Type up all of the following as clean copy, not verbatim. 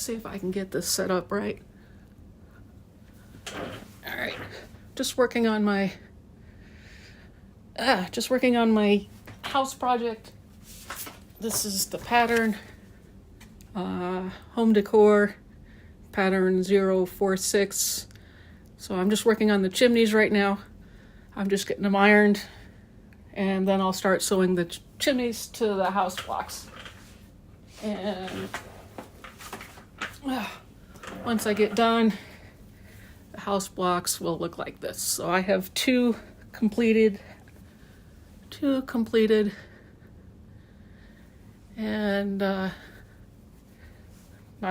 see if I can get this set up right. All right, just working on my house project. This is the pattern, home decor, pattern 046. So I'm just working on the chimneys right now. I'm just getting them ironed, and then I'll start sewing the chimneys to the house blocks. And once I get done, the house blocks will look like this. So I have two completed, and I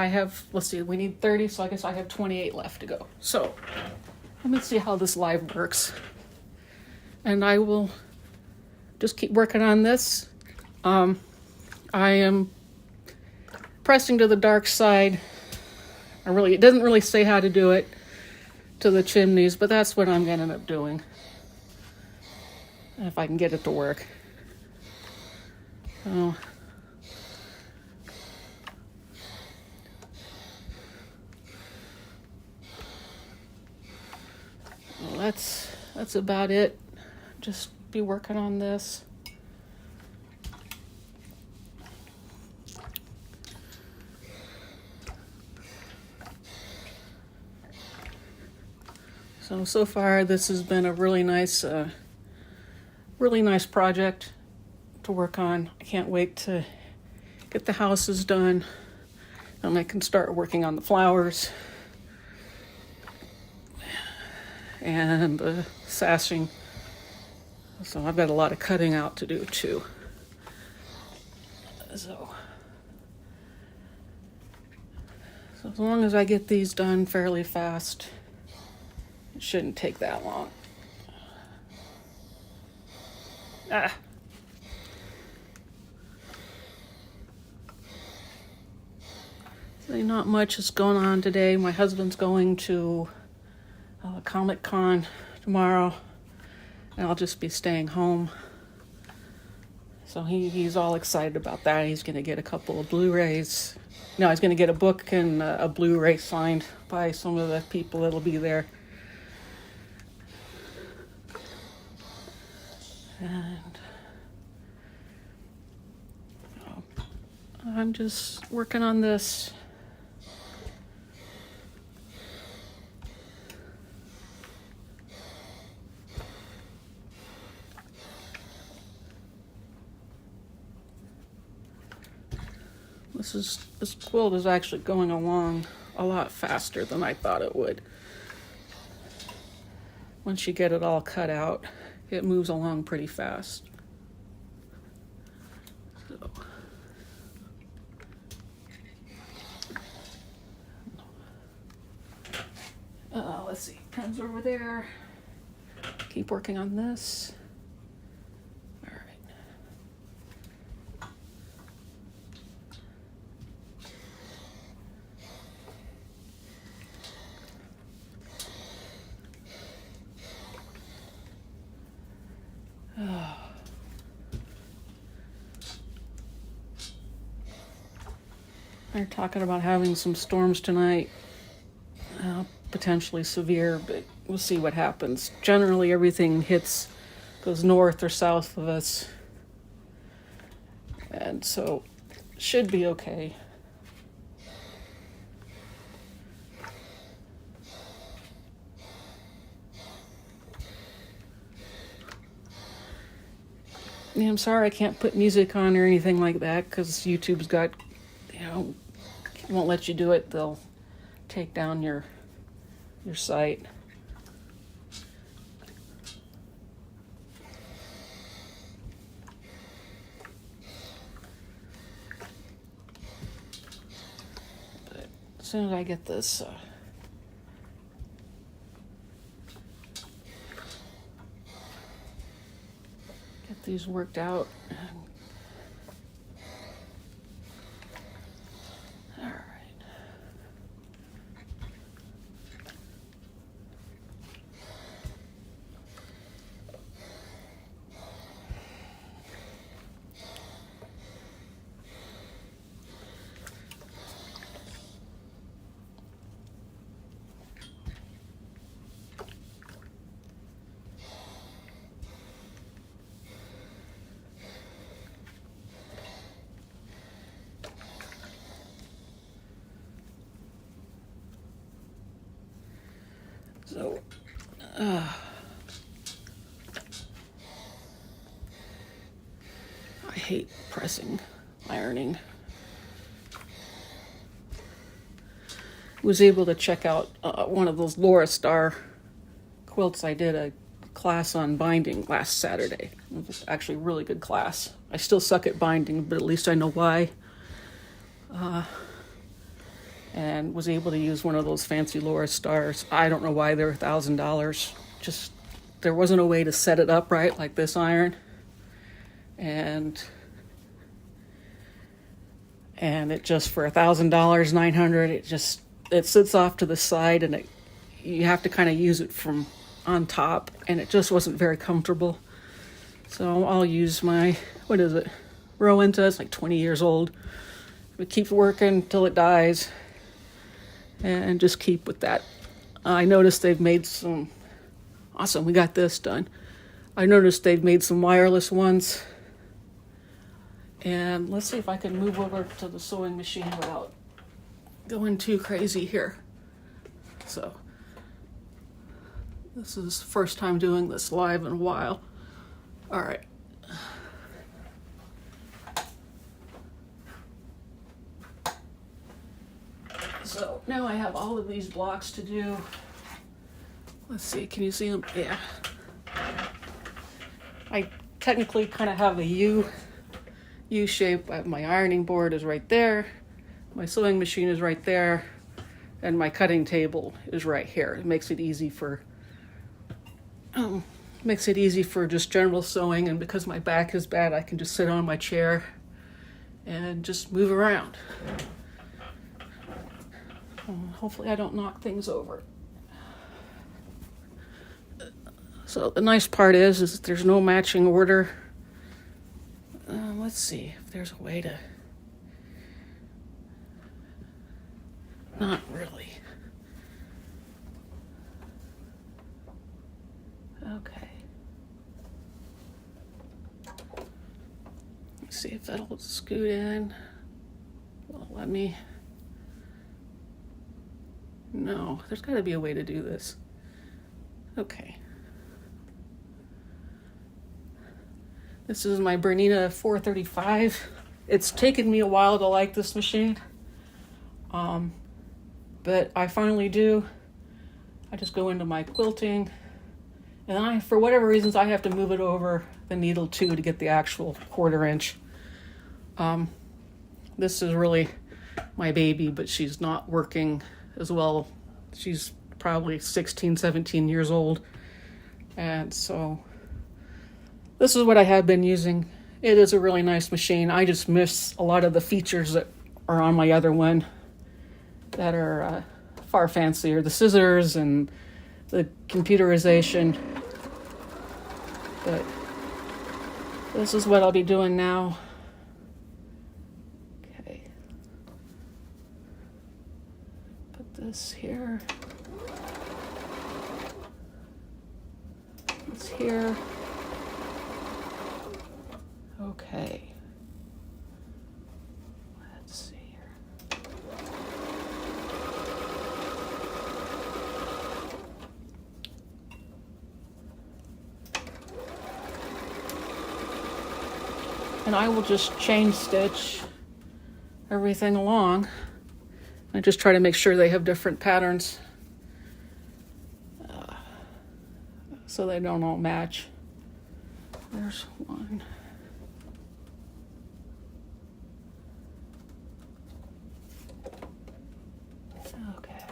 have, let's see, we need 30, so I guess I have 28 left to go. So let me see how this live works. And I will just keep working on this. I am pressing to the dark side. It doesn't really say how to do it to the chimneys, but that's what I'm going to end up doing. If I can get it to work. So, well, that's about it. Just be working on this. So far this has been a really nice project to work on. I can't wait to get the houses done, and I can start working on the flowers and sashing. So I've got a lot of cutting out to do too. So as long as I get these done fairly fast, it shouldn't take that long. So not much is going on today. My husband's going to Comic-Con tomorrow, and I'll just be staying home. So he's all excited about that. He's going to get a couple of Blu-rays. No, he's going to get a book and a Blu-ray signed by some of the people that'll be there. And I'm just working on this. This quilt is actually going along a lot faster than I thought it would. Once you get it all cut out, it moves along pretty fast. So. Let's see, pen's over there. Keep working on this. All right. They're talking about having some storms tonight. Potentially severe, but we'll see what happens. Generally, everything goes north or south of us. And so, should be okay. Yeah, I'm sorry I can't put music on or anything like that, because YouTube's got, won't let you do it. They'll take down your site. But as soon as I get this get these worked out. All right. hate pressing, ironing. Was able to check out one of those Laura Star quilts. I did a class on binding last Saturday. It was actually a really good class. I still suck at binding, but at least I know why. And was able to use one of those fancy Laura Stars. I don't know why they're $1,000. Just, there wasn't a way to set it up right like this iron. And it just, for $1,000, $900, it sits off to the side, and you have to kind of use it from on top, and it just wasn't very comfortable. So I'll use my, what is it, Rowenta. It's like 20 years old. It keeps working till it dies, and just keep with that. I noticed they've made some, awesome, we got this done. I noticed they've made some wireless ones. And let's see if I can move over to the sewing machine without going too crazy here. So, this is the first time doing this live in a while. All right. So now I have all of these blocks to do. Let's see, can you see them? Yeah. I technically kind of have a U shape. My ironing board is right there. My sewing machine is right there. And my cutting table is right here. It makes it easy for just general sewing, and because my back is bad, I can just sit on my chair and just move around. Hopefully I don't knock things over. So the nice part is there's no matching order. Let's see if there's a way to, not really. Okay. Let's see if that'll scoot in. Well, let me, no, there's got to be a way to do this. Okay. This is my Bernina 435. It's taken me a while to like this machine. But I finally do. I just go into my quilting, and for whatever reasons, I have to move it over the needle too to get the actual 1/4 inch. This is really my baby, but she's not working as well. She's probably 16, 17 years old. And so this is what I have been using. It is a really nice machine. I just miss a lot of the features that are on my other one that are far fancier. The scissors and the computerization. But this is what I'll be doing now. Okay. Put this here. This here. Okay. Let's see here. And I will just chain stitch everything along. I just try to make sure they have different patterns so they don't all match. There's one. Okay.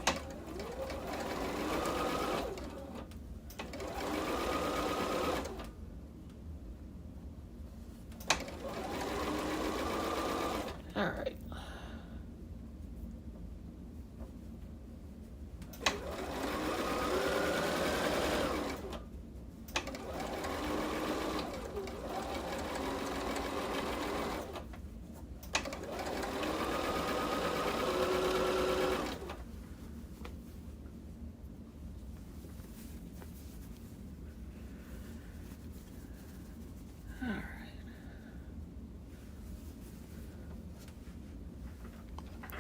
All right.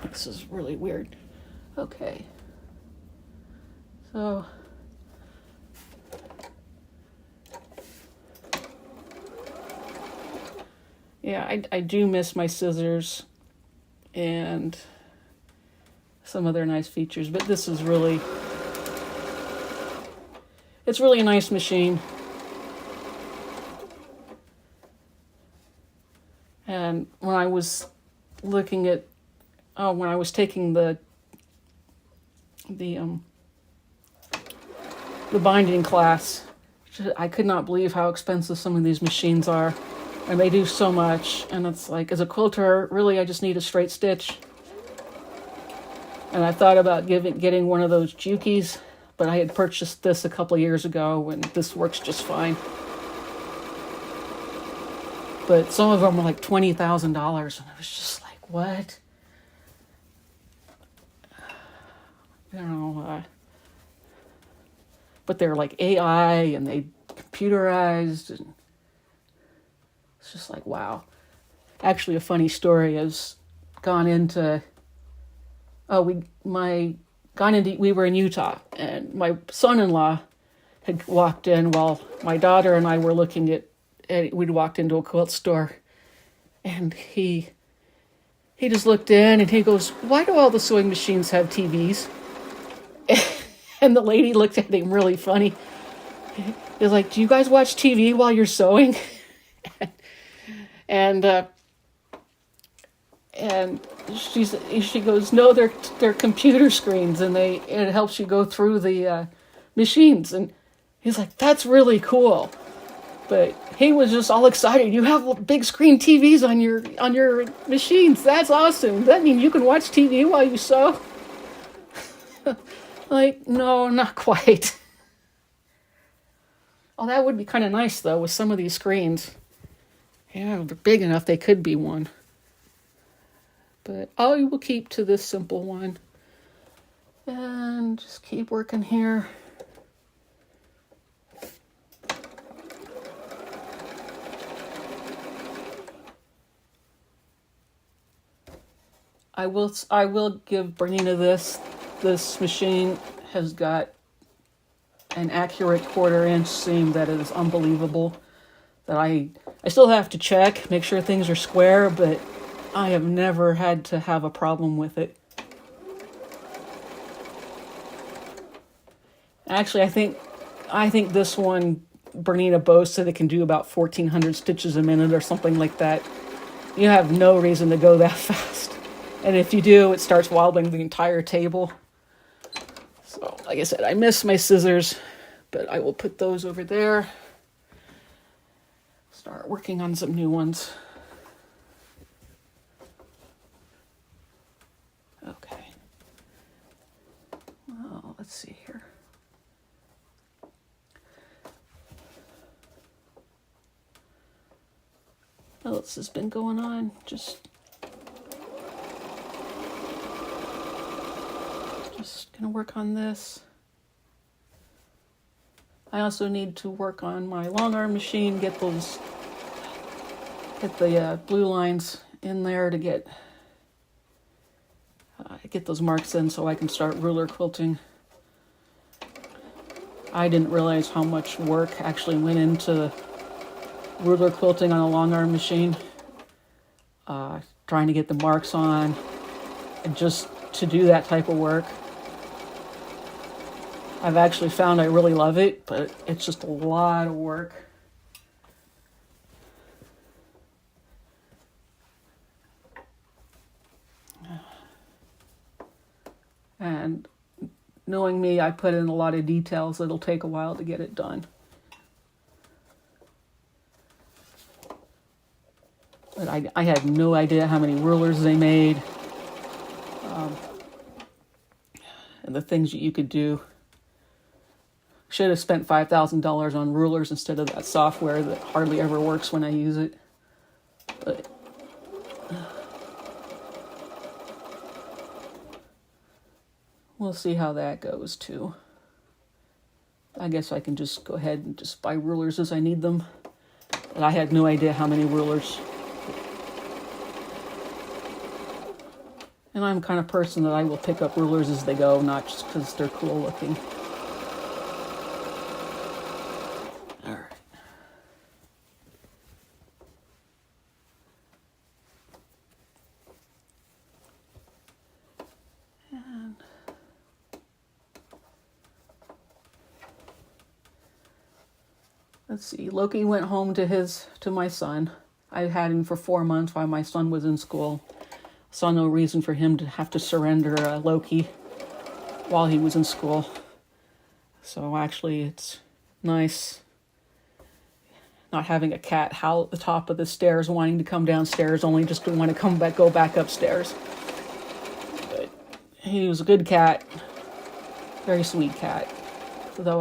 This is really weird. Okay. So Yeah, I do miss my scissors and some other nice features, but this is really, it's really a nice machine. And when I was looking at, when I was taking the binding class, I could not believe how expensive some of these machines are. And they do so much. And it's like, as a quilter, really, I just need a straight stitch. And I thought about getting one of those Jukies, but I had purchased this a couple of years ago, and this works just fine. But some of them were like $20,000, and I was just like, what? You know, but they're like AI, and they computerized, and it's just like, wow. Actually, a funny story is gone into, we were in Utah, and my son-in-law had walked in while my daughter and I were looking at we'd walked into a quilt store, and he just looked in and he goes, "Why do all the sewing machines have TVs?" And the lady looked at him really funny. He's like, "Do you guys watch TV while you're sewing?" and she goes, "No, they're computer screens, and it helps you go through the machines." And he's like, "That's really cool." But he was just all excited. "You have big screen TVs on your machines. That's awesome. That means you can watch TV while you sew?" Like, no, not quite. Oh, that would be kind of nice, though, with some of these screens. Yeah, they're big enough they could be one. But I will keep to this simple one. And just keep working here. I will give Bernina this. This machine has got an accurate 1/4 inch seam that is unbelievable. That I still have to check, make sure things are square, but I have never had to have a problem with it. Actually, I think this one, Bernina boasts that it can do about 1,400 stitches a minute or something like that. You have no reason to go that fast. And if you do, it starts wobbling the entire table. So, like I said, I miss my scissors, but I will put those over there. Start working on some new ones. Okay. Well, let's see here. What else has been going on? Just gonna work on this. I also need to work on my long arm machine, get the blue lines in there to get those marks in so I can start ruler quilting. I didn't realize how much work actually went into ruler quilting on a long arm machine. Trying to get the marks on, and just to do that type of work. I've actually found I really love it, but it's just a lot of work. And knowing me, I put in a lot of details. It'll take a while to get it done. But I had no idea how many rulers they made. And the things that you could do. Should have spent $5,000 on rulers instead of that software that hardly ever works when I use it. But we'll see how that goes too. I guess I can just go ahead and just buy rulers as I need them. But I had no idea how many rulers. And I'm the kind of person that I will pick up rulers as they go, not just because they're cool looking. All right. Let's see. Loki went home to my son. I had him for 4 months while my son was in school. Saw no reason for him to have to surrender Loki while he was in school. So actually, it's nice not having a cat howl at the top of the stairs, wanting to come downstairs, only just to want to go back upstairs. But he was a good cat, very sweet cat. Though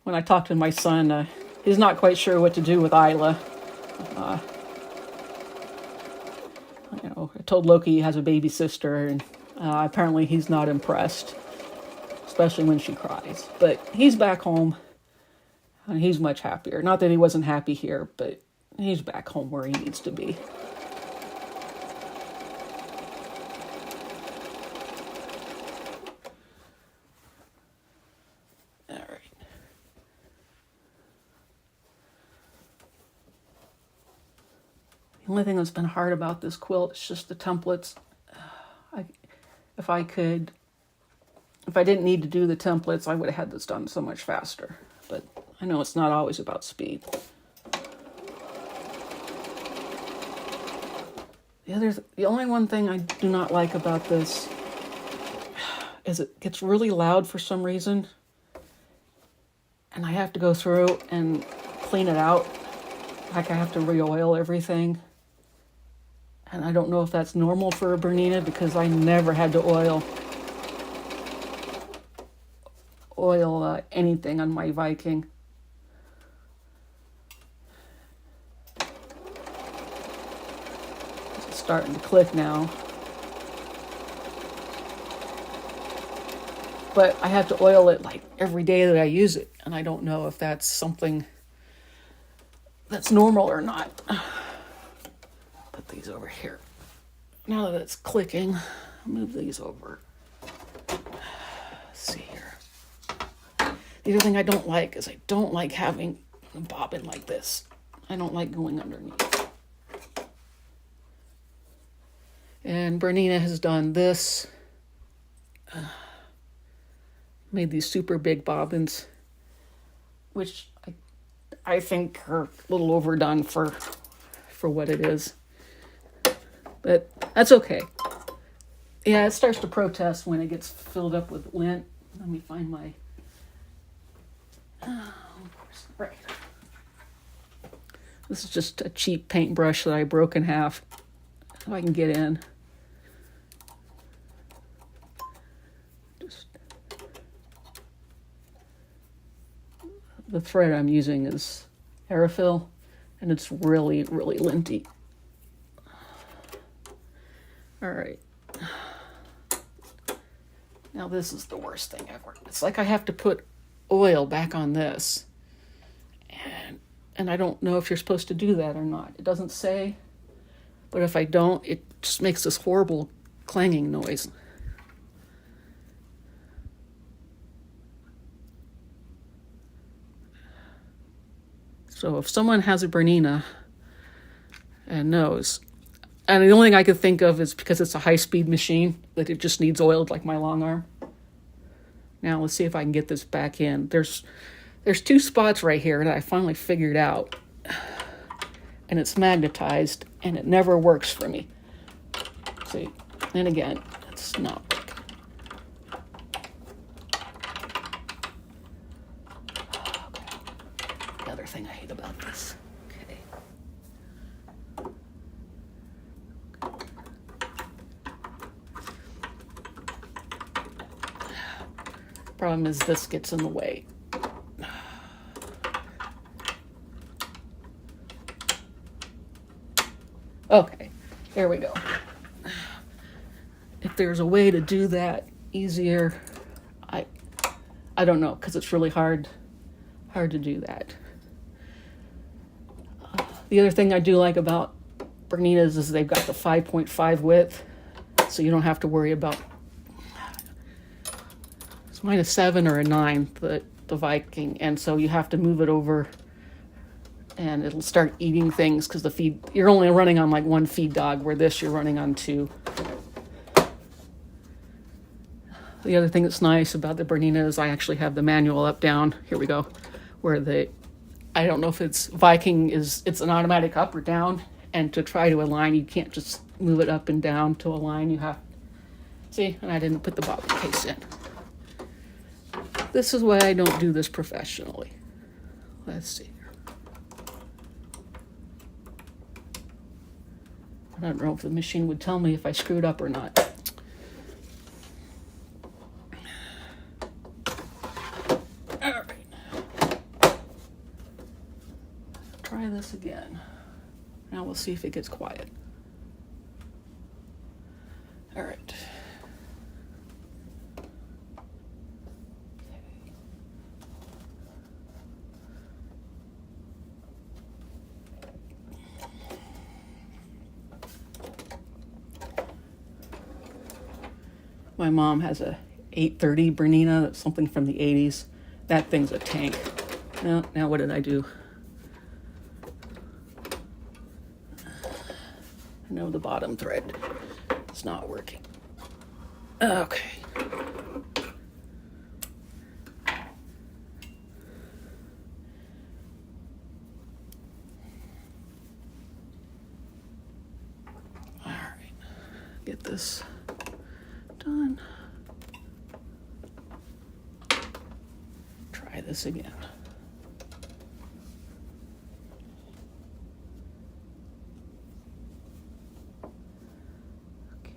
when I talked to my son, he's not quite sure what to do with Isla. I told Loki he has a baby sister, and apparently he's not impressed, especially when she cries. But he's back home, and he's much happier. Not that he wasn't happy here, but he's back home where he needs to be. All right. The only thing that's been hard about this quilt is just the templates. If I didn't need to do the templates, I would have had this done so much faster. But I know it's not always about speed. The only one thing I do not like about this is it gets really loud for some reason. And I have to go through and clean it out. Like I have to re-oil everything. And I don't know if that's normal for a Bernina because I never had to oil anything on my Viking. It's starting to click now. But I have to oil it like every day that I use it. And I don't know if that's something that's normal or not. Put these over here. Now that it's clicking, I'll move these over. Let's see here. The other thing I don't like is I don't like having a bobbin like this. I don't like going underneath. And Bernina has done this. Made these super big bobbins, which I think are a little overdone for what it is. But that's okay. Yeah, it starts to protest when it gets filled up with lint. Let me find my... right. This is just a cheap paintbrush that I broke in half so I can get in. The thread I'm using is Aerofil, and it's really, really linty. All right. Now this is the worst thing ever. It's like I have to put oil back on this. And I don't know if you're supposed to do that or not. It doesn't say, but if I don't, it just makes this horrible clanging noise. So if someone has a Bernina and knows, and the only thing I could think of is because it's a high-speed machine, that it just needs oiled like my long arm. Now let's see if I can get this back in. There's 2 spots right here that I finally figured out. And it's magnetized, and it never works for me. See, and again, it's not working. The other thing I hate about this. Okay. Problem is this gets in the way. Okay, there we go. If there's a way to do that easier, I don't know, because it's really hard to do that. The other thing I do like about Berninas is they've got the 5.5 width, so you don't have to worry about. It's mine a 7 or a 9, the Viking, and so you have to move it over and it'll start eating things because you're only running on like 1 feed dog, where this you're running on 2. The other thing that's nice about the Bernina is I actually have the manual up down. Here we go, where I don't know if it's Viking it's an automatic up or down, and to try to align, you can't just move it up and down to align. You have, see, and I didn't put the bobbin case in. This is why I don't do this professionally. Let's see. I don't know if the machine would tell me if I screwed up or not. All right. Try this again. Now we'll see if it gets quiet. All right. My mom has a 830 Bernina, that's something from the 80s. That thing's a tank. Now what did I do? I know the bottom thread is not working. Okay. All right. Get this done. Try this again. Okay.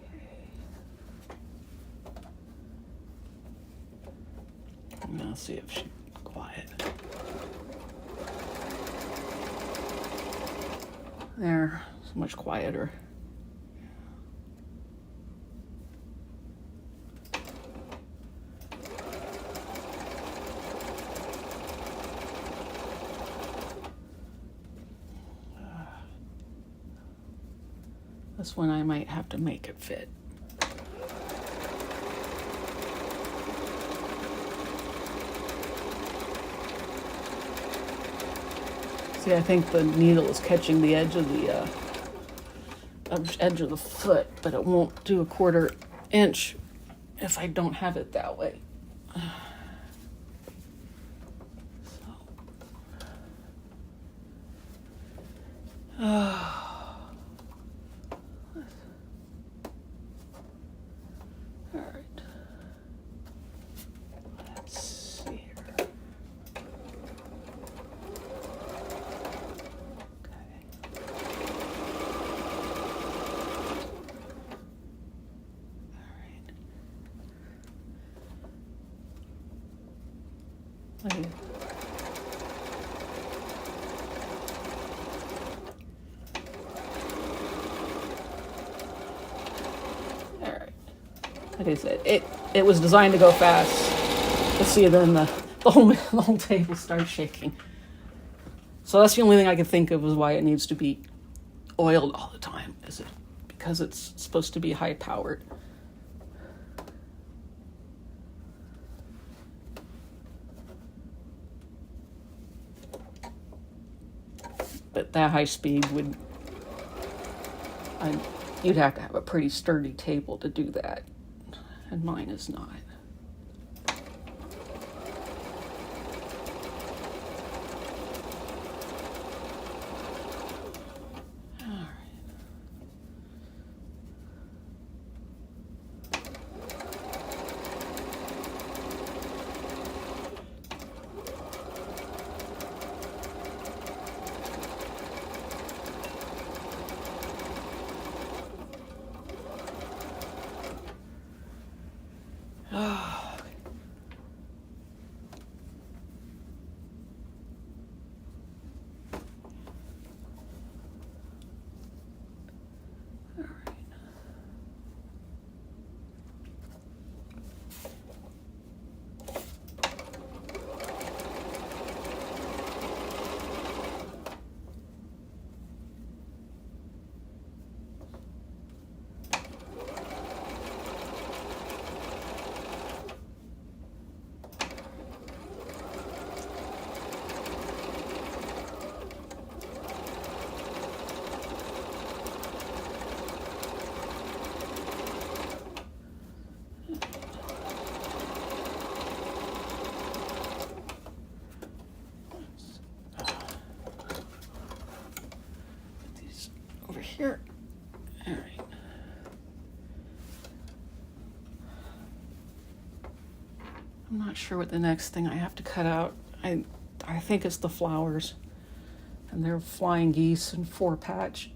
And I'll see if she's quiet. There, so much quieter. This one I might have to make it fit. See, I think the needle is catching the edge of the foot, but it won't do a 1/4 inch if I don't have it that way. Like I said, it was designed to go fast. Let's see, then the whole table starts shaking. So that's the only thing I could think of is why it needs to be oiled all the time. Is it because it's supposed to be high powered? But that high speed you'd have to have a pretty sturdy table to do that. And mine is not. I'm not sure what the next thing I have to cut out. I think it's the flowers. And they're flying geese and 4-patch.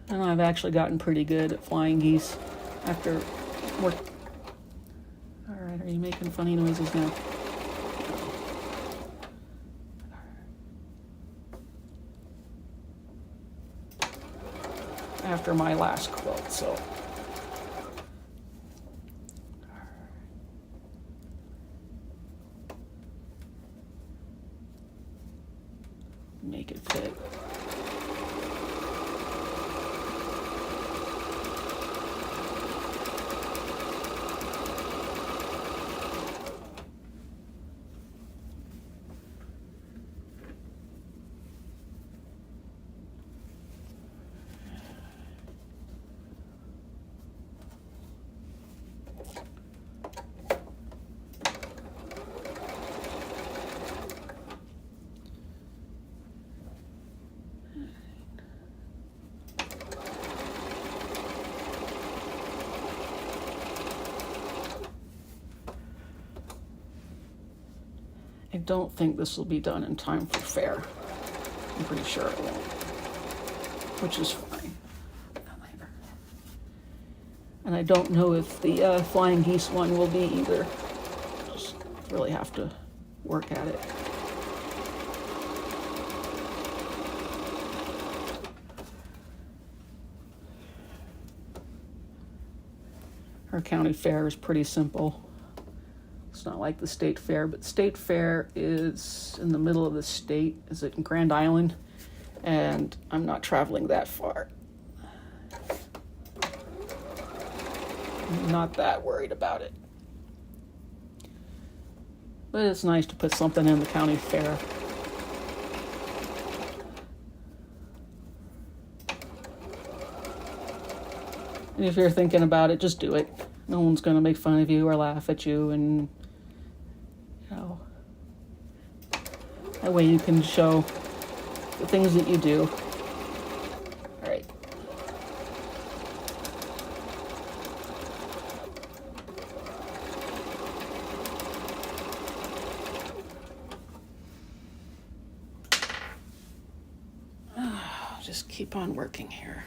And I've actually gotten pretty good at flying geese after work. All right, are you making funny noises now? After my last quilt, so. Make it fit. I don't think this will be done in time for fair. I'm pretty sure it won't, which is fine. And I don't know if the flying geese one will be either. Just really have to work at it. Our county fair is pretty simple. It's not like the state fair, but state fair is in the middle of the state. Is it in Grand Island? And I'm not traveling that far. I'm not that worried about it. But it's nice to put something in the county fair. And if you're thinking about it, just do it. No one's going to make fun of you or laugh at you, and that way you can show the things that you do. All right. Just keep on working here.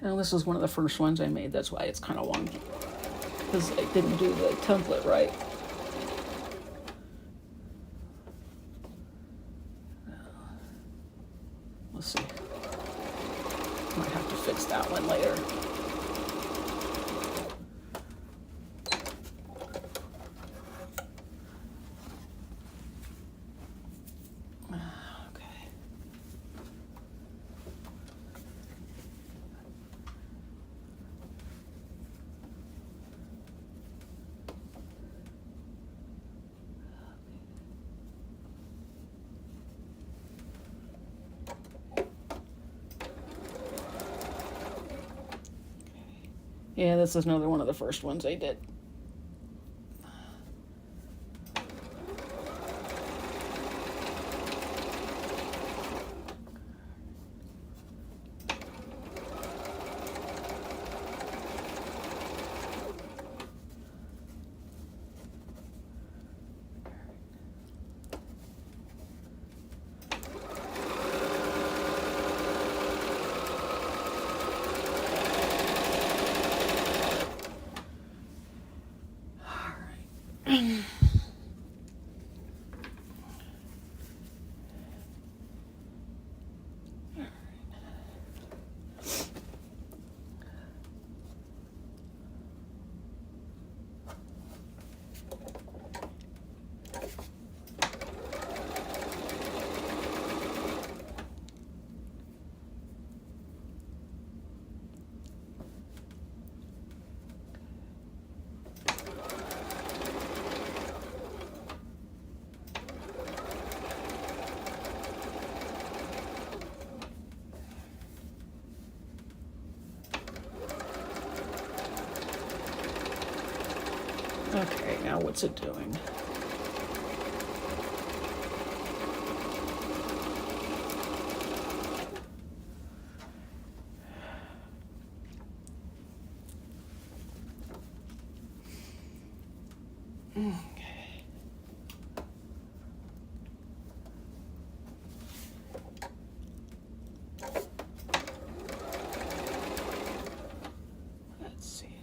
Now this is one of the first ones I made, that's why it's kind of wonky, because I didn't do the template right. We'll see. Might have to fix that one later. Yeah, this is another one of the first ones I did. Okay, now what's it doing? Okay. Let's see here.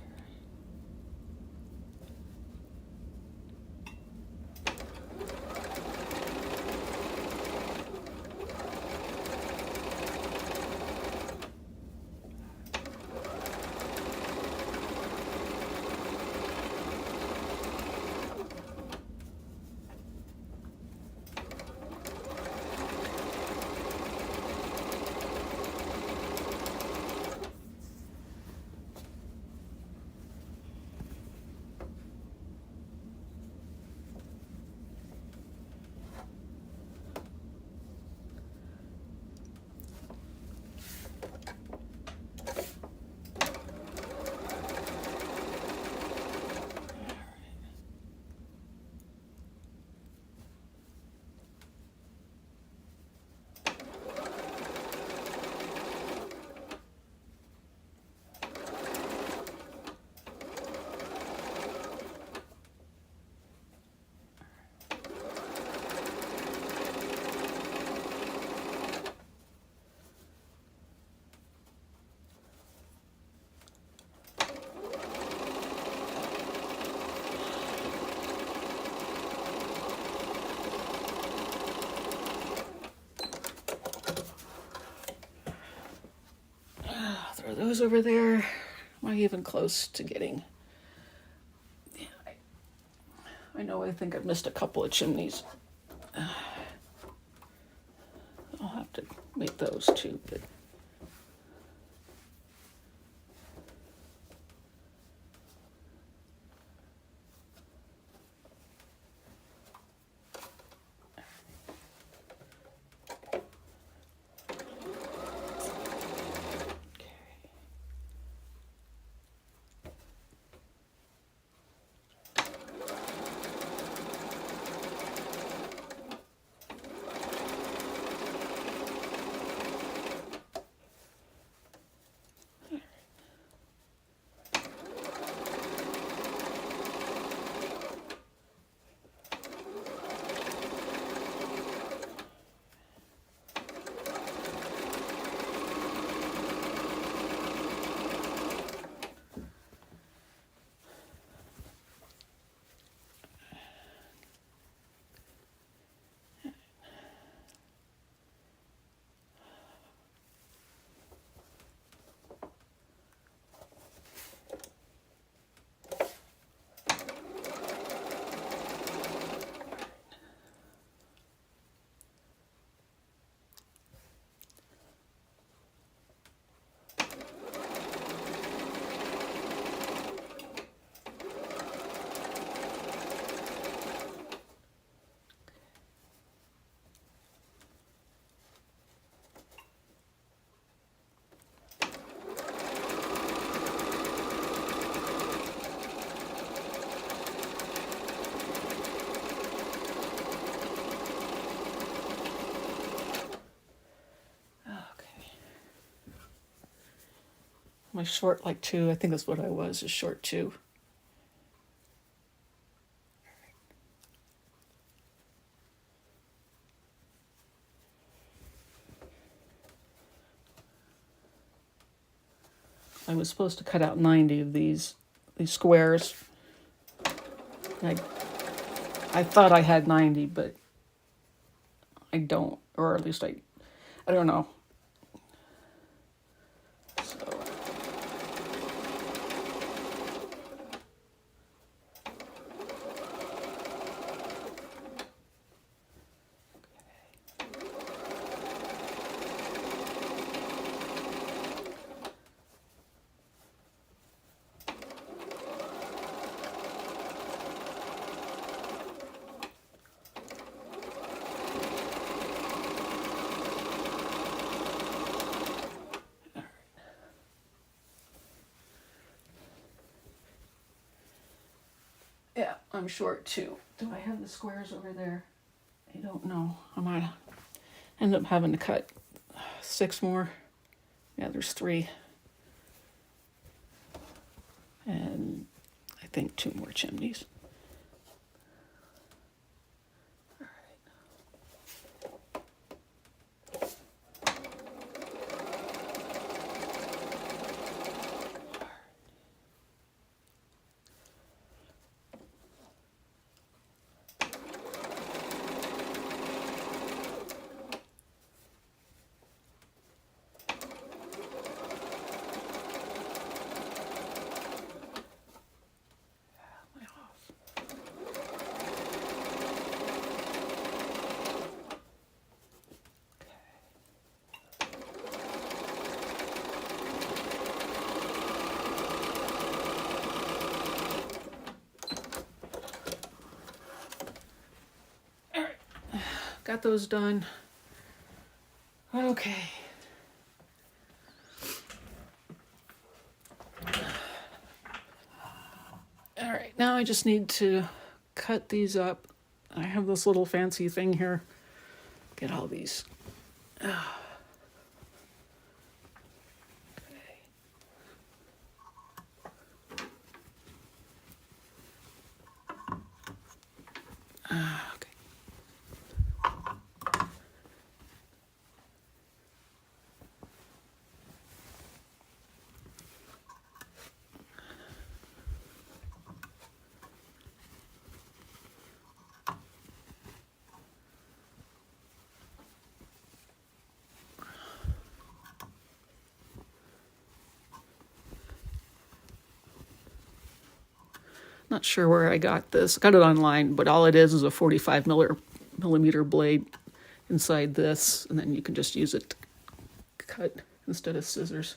Throw those over there. Am I even close to getting? Yeah, I know. I think I've missed a couple of chimneys. I'll have to make those too, but. Am I short like 2? I think that's what I was, is short 2. I was supposed to cut out 90 of these squares. I thought I had 90, but I don't, or at least I don't know. So. I'm short 2. Do I have the squares over there? I don't know. I might end up having to cut 6 more. Yeah, there's 3. And I think 2 more chimneys. Got those done. Okay. All right, now I just need to cut these up. I have this little fancy thing here. Get all these. Okay. Not sure where I got this. I got it online, but all it is a 45 millimeter blade inside this, and then you can just use it to cut instead of scissors.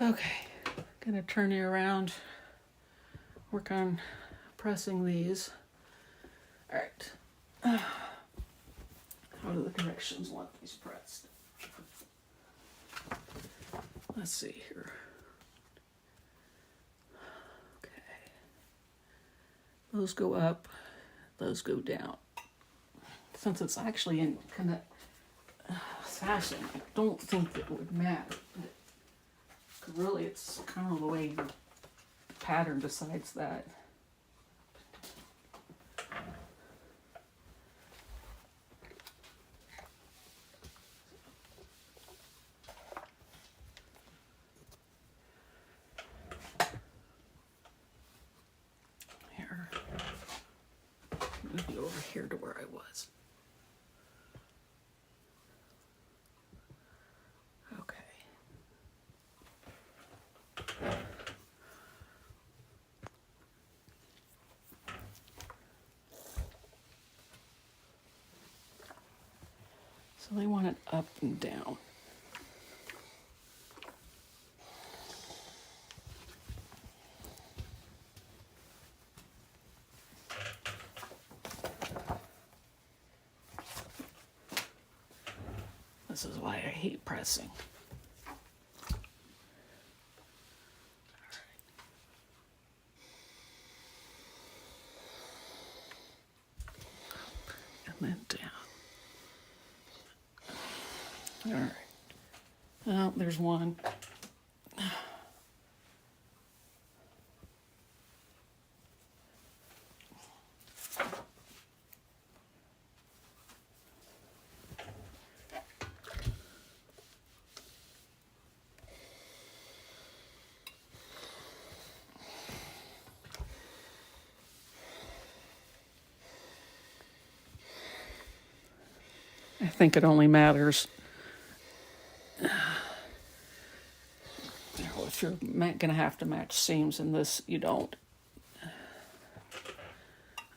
Okay, gonna turn you around, work on pressing these. All right. How do the directions want these pressed? Let's see here. Okay. Those go up, those go down. Since it's actually in kind of fashion, I don't think it would matter. Really, it's kind of the way the pattern decides that. Here, maybe over here to where I was. Okay. So they want it up and down. This is why I hate pressing. And then down. All right. Well, there's one. I think it only matters, if you're gonna have to match seams in this, you don't.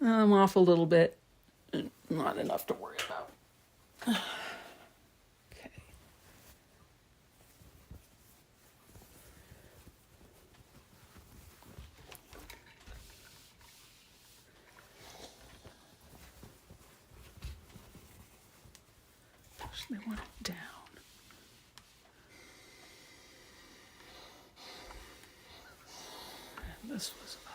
I'm off a little bit, not enough to worry about. Okay. They want it down. And this was up.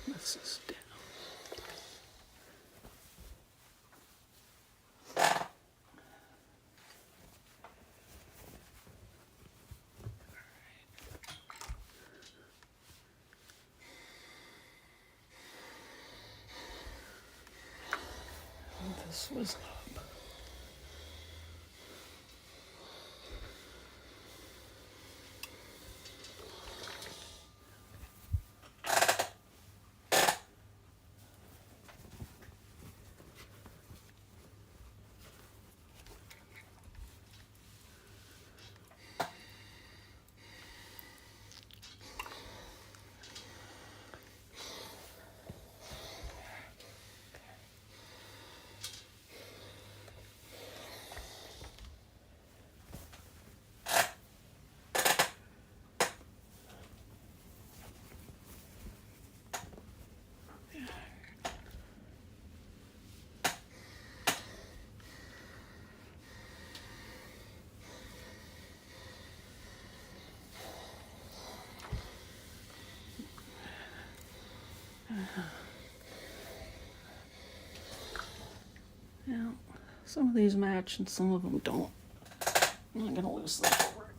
This is down. And this was up. Now, some of these match and some of them don't. I'm not gonna lose them over it.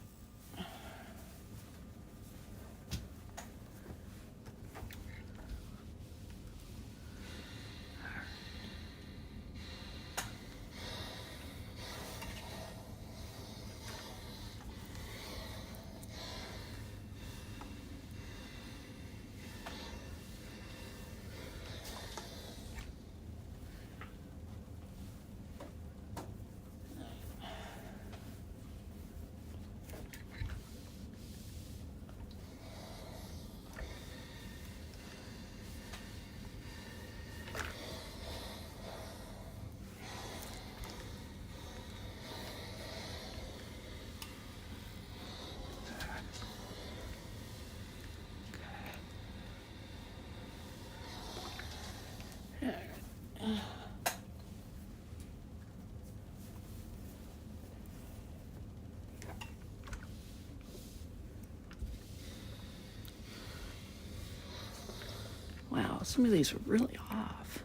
Wow, some of these are really off.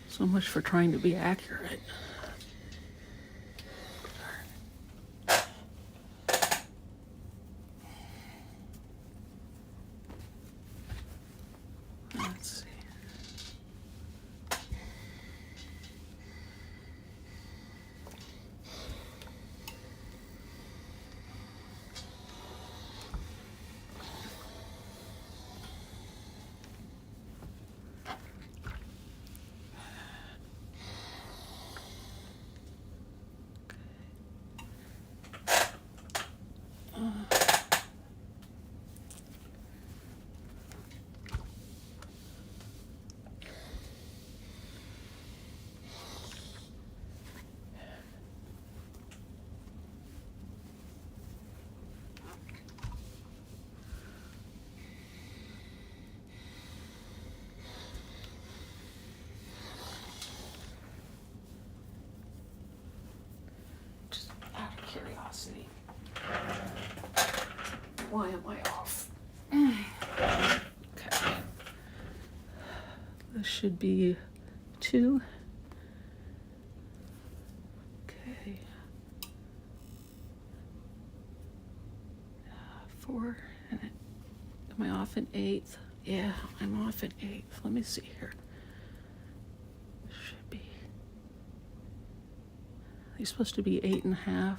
So much for trying to be accurate. Let's see. Just out of curiosity, why am I off? Okay. This should be 2. Okay. 4. And am I off an 8th? Yeah, I'm off an 8th. Let me see here. Should be He's supposed to be 8.5.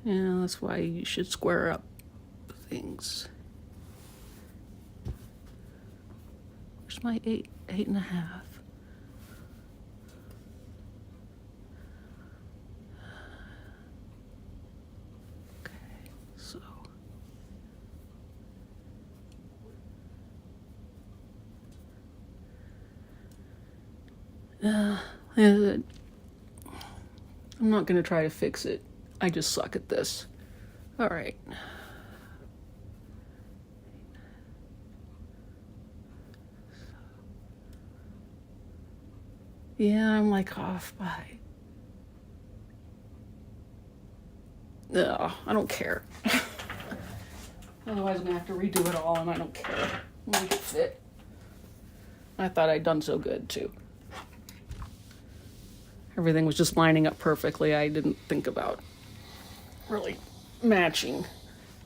Yeah, that's why you should square up things. Where's my 8.5? Okay, so. I'm not going to try to fix it. I just suck at this. All right. Yeah, I'm like off by. No, I don't care. Otherwise, I'm going to have to redo it all, and I don't care. Make it fit. I thought I'd done so good, too. Everything was just lining up perfectly. I didn't think about really matching,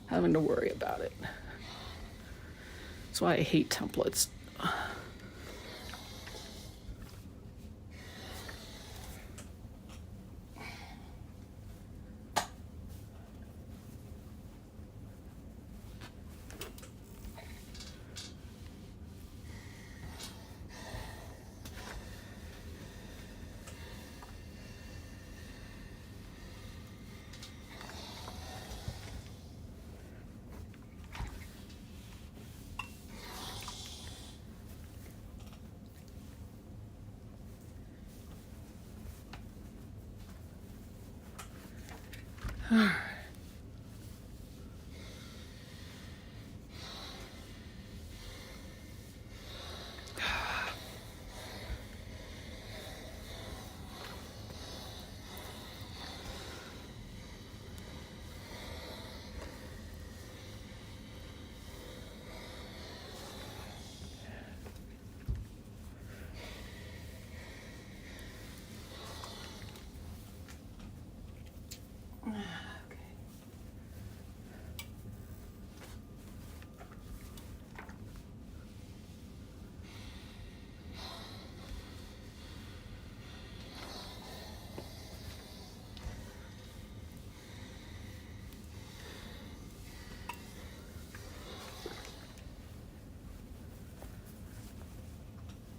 having to worry about it. That's why I hate templates.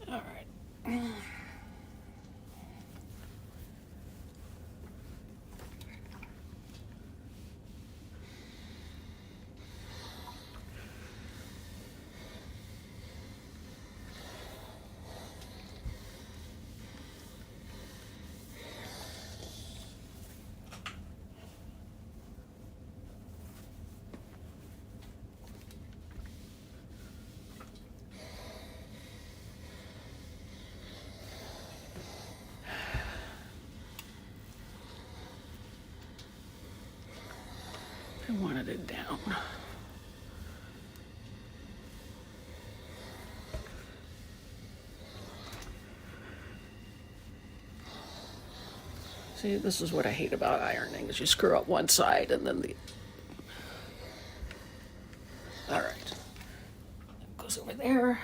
All right. I wanted it down. See, this is what I hate about ironing, is you screw up one side and then the... All right. Goes over there.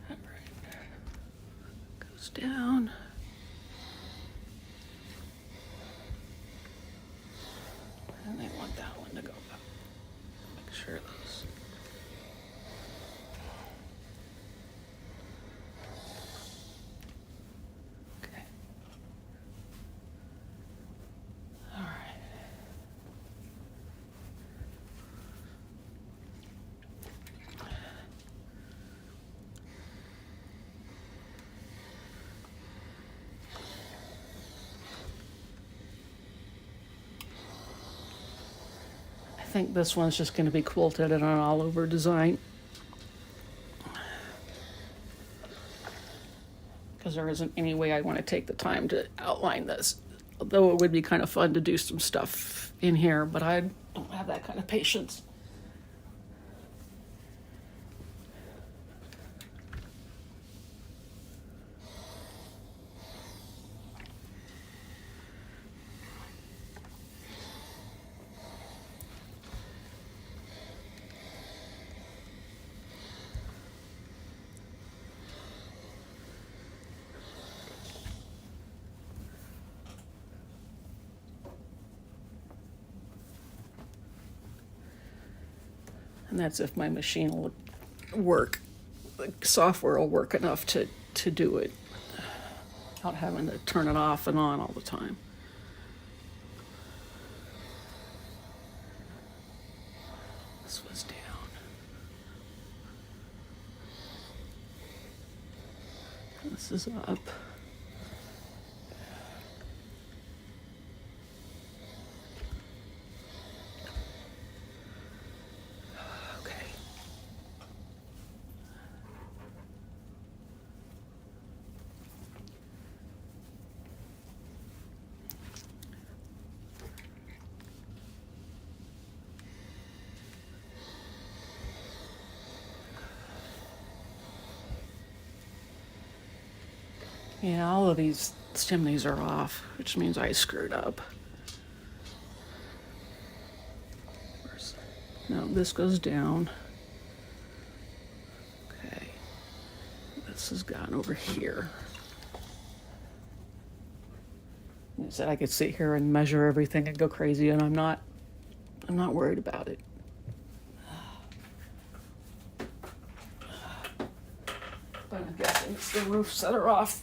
All right. Goes down. And I want that one to go up. Make sure those... Okay. All right. I think this one's just going to be quilted in an all-over design. Because there isn't any way I want to take the time to outline this. Although it would be kind of fun to do some stuff in here, but I don't have that kind of patience. And that's if my machine will work, the software will work enough to do it without having to turn it off and on all the time. This was down. This is up. Okay. Yeah, all of these chimneys are off, which means I screwed up. No, this goes down. Okay. This has gone over here. I said I could sit here and measure everything and go crazy, and I'm not worried about it. But I'm guessing it's the roofs that are off.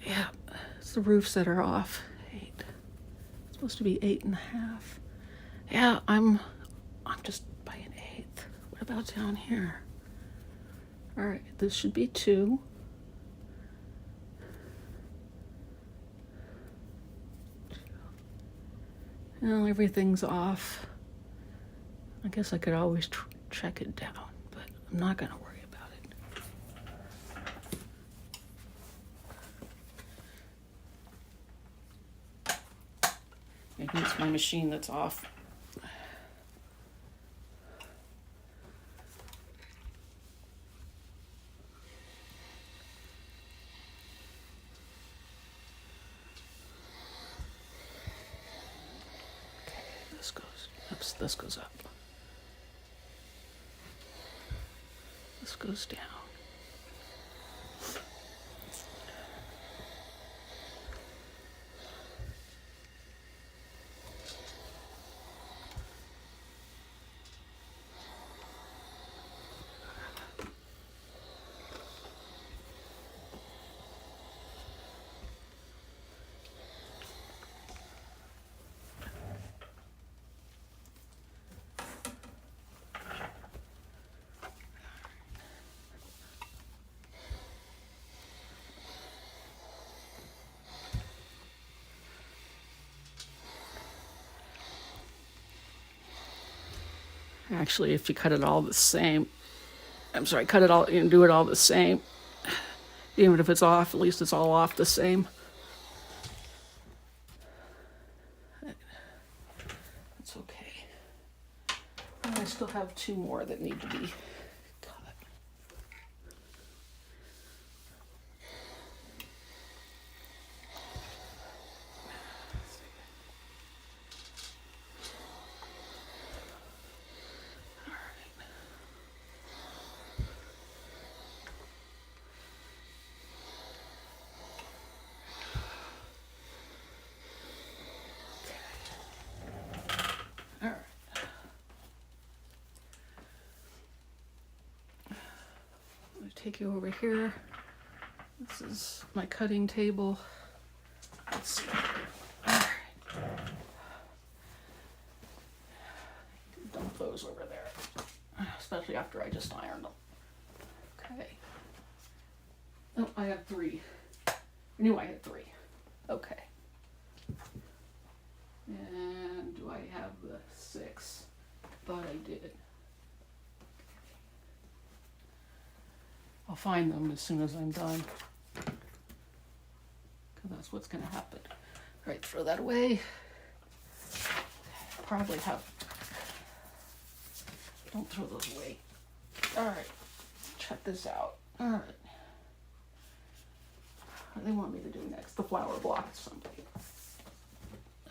Yeah, it's the roofs that are off. 8. It's supposed to be 8.5. Yeah, I'm just by 1/8. What about down here? All right, this should be 2. Well, everything's off. I guess I could always check it down, but I'm not going to worry about it. Maybe it's my machine that's off. This goes up. This goes down. Actually, if you cut it all the same, cut it all and do it all the same, even if it's off, at least it's all off the same. That's okay. And I still have 2 more that need to be cut. Take you over here. This is my cutting table. Let's see. All right. Dump those over there, especially after I just ironed them. Okay. Oh, I have 3. I knew I had 3. Okay. And do I have the 6? Thought I did. I'll find them as soon as I'm done. Because that's what's going to happen. All right, throw that away. Probably have... Don't throw those away. All right, check this out. All right. What do they want me to do next? The flower block assembly.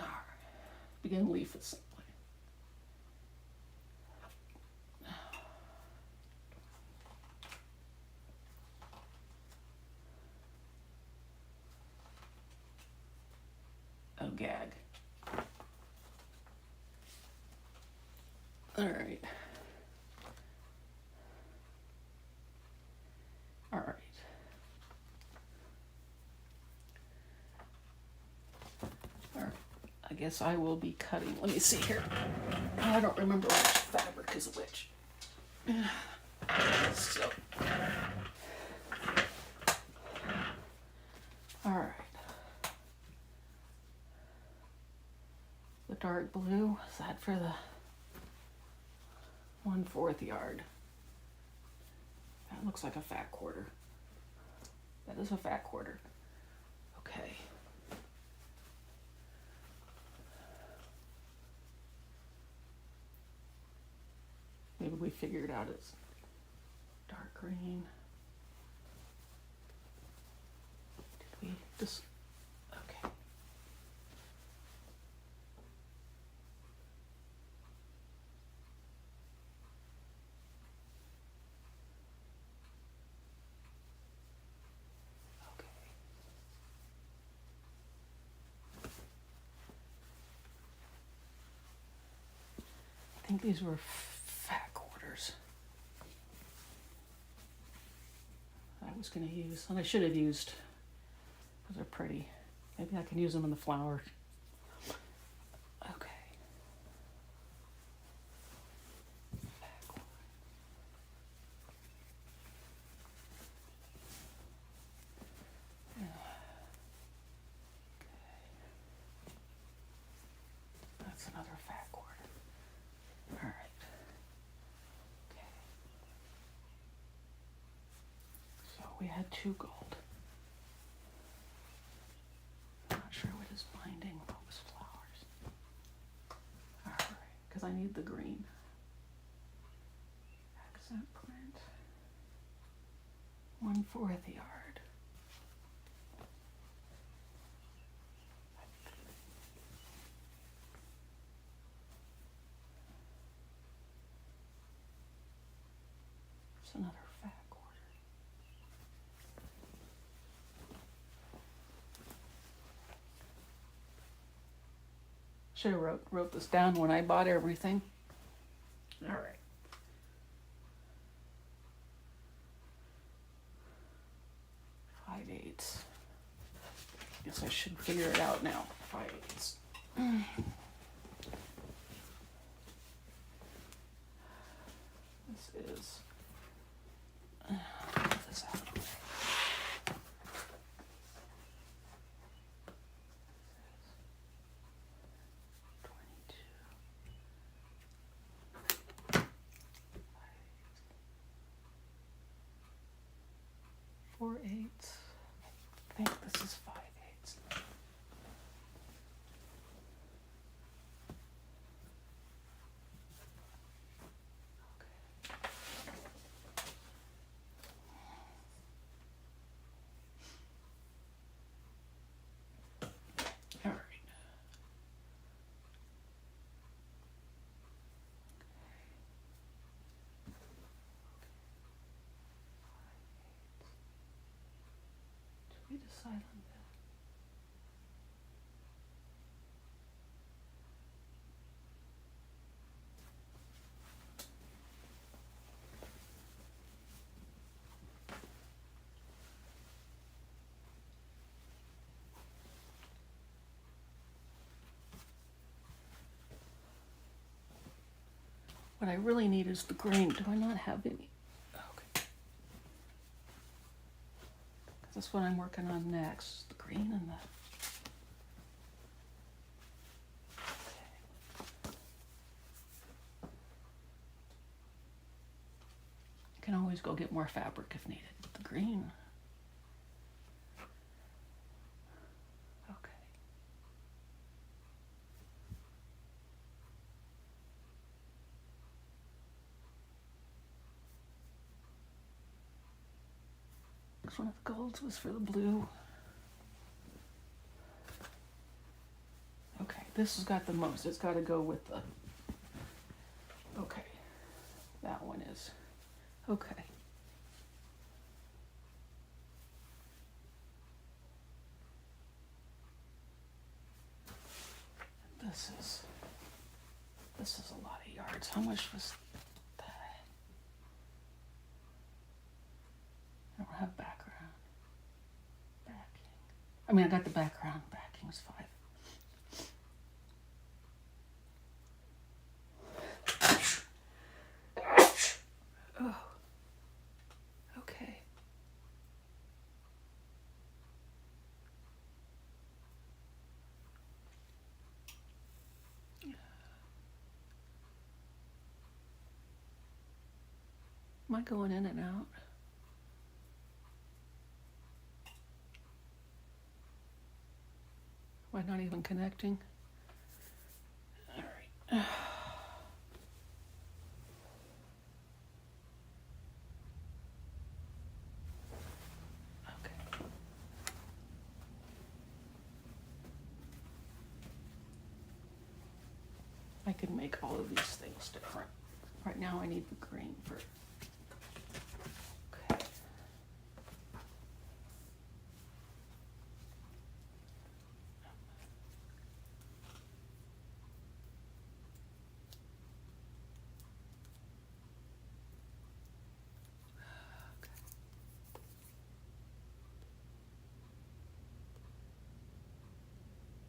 All right. Begin leaf assembly. Oh, gag. All right. All right. All right. I guess I will be cutting. Let me see here. I don't remember which fabric is which. So. All right. The dark blue, is that for the 1/4 yard? That looks like a fat quarter. That is a fat quarter. Okay. Maybe we figured out it's dark green. Did we just, okay. Okay. I think these were fat quarters. I was going to use, and I should have used, because they're pretty. Maybe I can use them in the flower. Okay. Fat quarter. Yeah. Okay. That's another fat quarter. All right. Okay. So we had 2 gold. I'm not sure what is binding. What was flowers? All right, because I need the green. Accent print. 1/4 yard. It's another fat quarter. Should have wrote this down when I bought everything. All right. 5/8. Guess I should figure it out now. 5/8. This is. Get this out of the way. Four eighths. I think this is 5/8. Okay. All right. Did we decide on that? What I really need is the green. Do I not have any? Okay. That's what I'm working on next. The green and the. Can always go get more fabric if needed. The green. Okay. This one of the golds was for the blue. Okay, this has got the most. It's got to go with the. Okay. That one is. Okay. This is the this is a lot of yards. How much was that? I don't have background. Backing. I mean, I got the background. Backing was 5. Oh. Okay. Am I going in and out? Am I not even connecting? All right. Okay. I can make all of these things different. Right now I need the green for